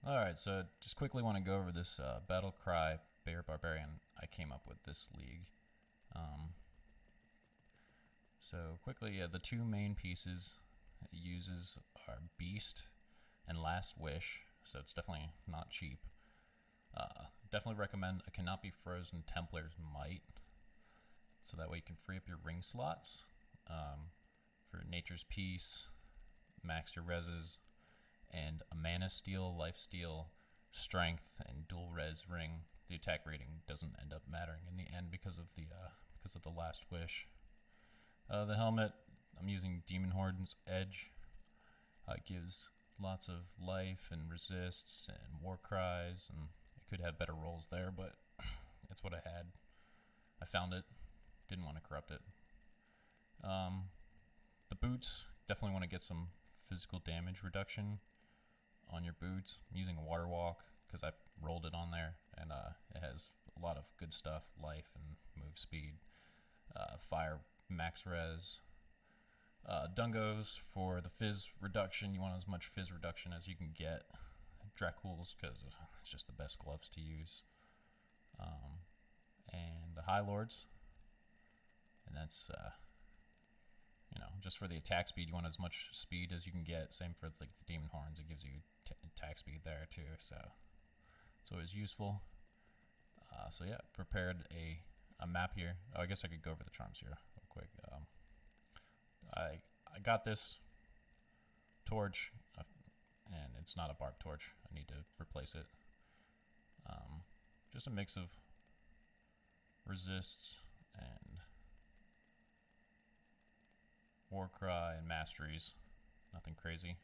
Alright, so just quickly want to go over this Battlecry Bear Barbarian I came up with this league. So quickly, the two main pieces it uses are Beast and Last Wish, so it's definitely not cheap. Definitely recommend a Cannot Be Frozen Templars Might, so that way you can free up your ring slots for Nature's Peace, max your reses, and a Mana Steal, Life Steal, Strength, and Dual Res ring. The attack rating doesn't end up mattering in the end because of the Last Wish. The helmet, I'm using Demon Horde's Edge. It gives lots of life and resists and war cries, and it could have better rolls there, but it's what I had. I found it, didn't want to corrupt it. The boots, definitely want to get some physical damage reduction on your boots. I'm using a water walk because I rolled it on there, and it has a lot of good stuff, life and move speed, fire, max res. Dungos for the fizz reduction. You want as much fizz reduction as you can get. Draculs because it's just the best gloves to use. And the High Lords, and that's just for the attack speed. You want as much speed as you can get. Same for like the Demon Horns. It gives you attack speed there too, so it's always useful. So yeah, prepared a map here. Oh, I guess I could go over the charms here real quick. I got this torch, and it's not a bark torch. I need to replace it. Just a mix of resists and Warcry and masteries. Nothing crazy.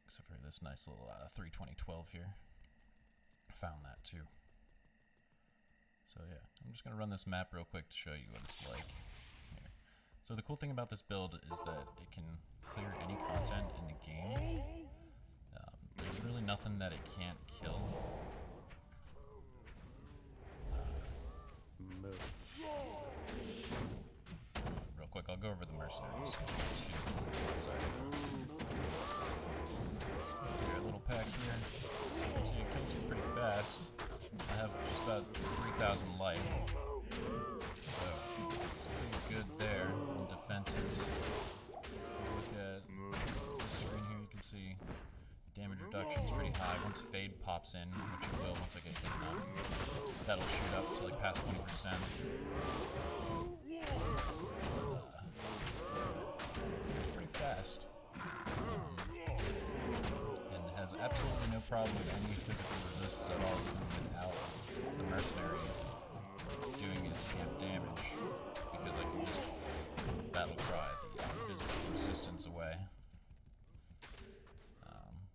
Except for this nice little 32012 here. I found that too. So yeah, I'm just going to run this map real quick to show you what it's like. Here. So the cool thing about this build is that it can clear any content in the game. There's really nothing that it can't kill. Real quick, I'll go over the mercenaries too. Sorry. Here, a little pack here. So you can see it kills you pretty fast. I have just about 3,000 life. So it's pretty good there in defenses. Look at the screen here, you can see damage reduction is pretty high. Once Fade pops in, which it will once I get hit up, that'll shoot up to like past 20%. It's pretty fast. And has absolutely no problem with any physical resists at all, even without the mercenary doing its camp damage, because I can just Battlecry the physical resistance away.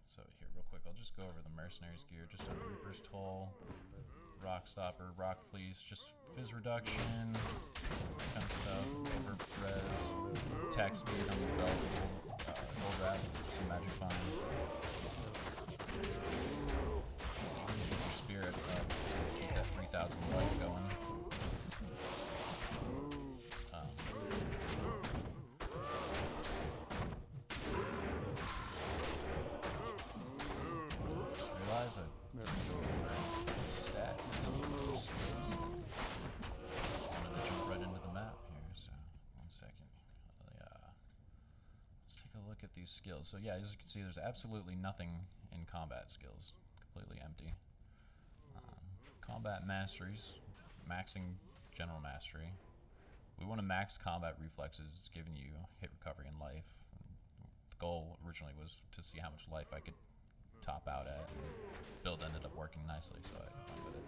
So here, real quick, I'll just go over the Mercenaries Gear. Just a Reaper's Toll, Rock Stopper, Rock Fleece, just fizz reduction, kind of stuff, over res, attack speed on the belt, gold wrap, some magic find. Keep your spirit up, so keep that 3,000 life going. Just realize I didn't go over stats. Just wanted to jump right into the map here, so 1 second. Let's take a look at these skills. So yeah, as you can see, there's absolutely nothing in combat skills. Completely empty. Combat masteries, maxing general mastery. We want to max combat reflexes, giving you hit recovery and life. The goal originally was to see how much life I could top out at. Build ended up working nicely, so I went with it.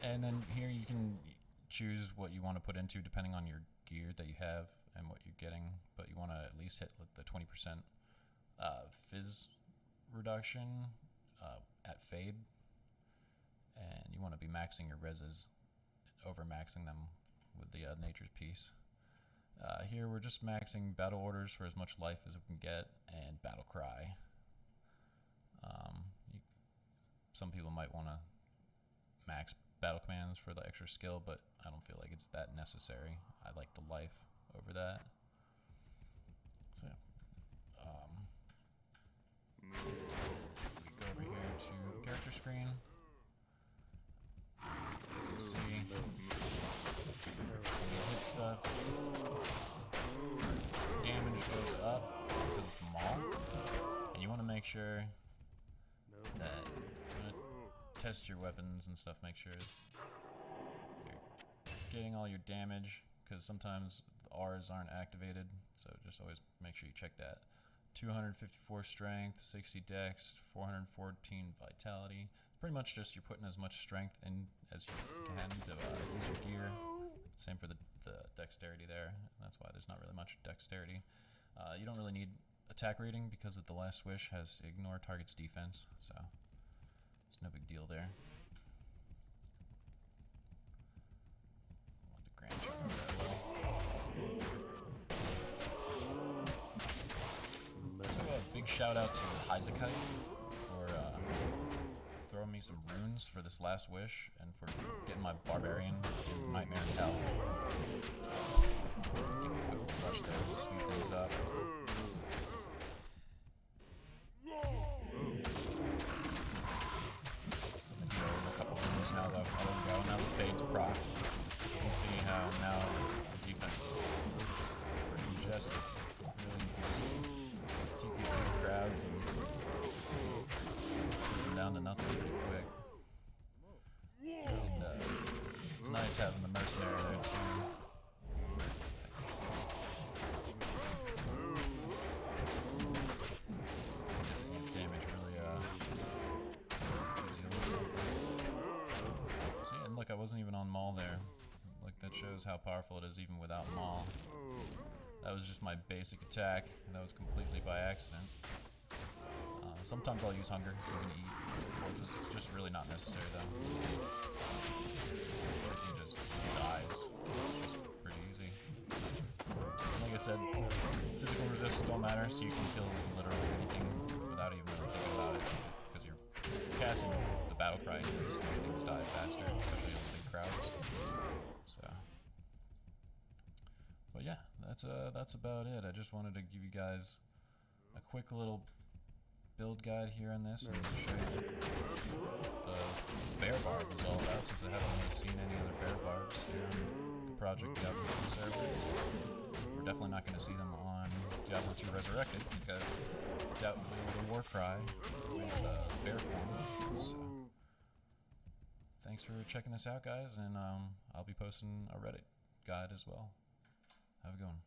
And then here you can choose what you want to put into depending on your gear that you have and what you're getting, but you want to at least hit the 20% fizz reduction at Fade, and you want to be maxing your reses, over maxing them with the Nature's Peace. Here we're just maxing battle orders for as much life as we can get, and Battlecry. Some people might want to max battle commands for the extra skill, but I don't feel like it's that necessary. I like the life over that. So yeah. sure that you want to test your weapons and stuff. Make sure you're getting all your damage, because sometimes the R's aren't activated, so just always make sure you check that. 254 strength, 60 dex, 414 vitality. Pretty much just you're putting as much strength in as you can to use your gear. Same for the dexterity there. That's why there's not really much dexterity. You don't really need attack rating because of the last wish has ignore target's defense, so it's no big deal there. We'll have to grant you that well. So a big shout out to Heizekite for throwing me some runes for this last wish and for getting my Barbarian in Nightmare and Hell. Give me a quick little rush there to speed things up. A couple runes now though. Oh, there we go. Now the Fade's proc. You can see how now the defense is pretty majestic. Really take these big crowds and put them down to nothing pretty quick. And it's nice having the Mercenary there too. Damage really gives you a little something. See, and look, I wasn't even on Maul there. Like, that shows how powerful it is even without Maul. That was just my basic attack, and that was completely by accident. Sometimes I'll use Hunger, you can eat, or it's just really not necessary though. Everything just dies. It's just pretty easy. And like I said, physical resist don't matter, so you can kill literally anything without even really thinking about it, because you're casting the Battlecry, just make things die faster, especially in big crowds. So, but yeah, that's about it. I just wanted to give you guys a quick little build guide here on this and show you what the Bear Barb is all about, since I haven't really seen any other Bear Barbs here on the Project Diablo 2 servers. We're definitely not going to see them on Diablo 2 Resurrected, because the war cry with bear form. So, thanks for checking this out, guys, and I'll be posting a Reddit guide as well. Have a good one.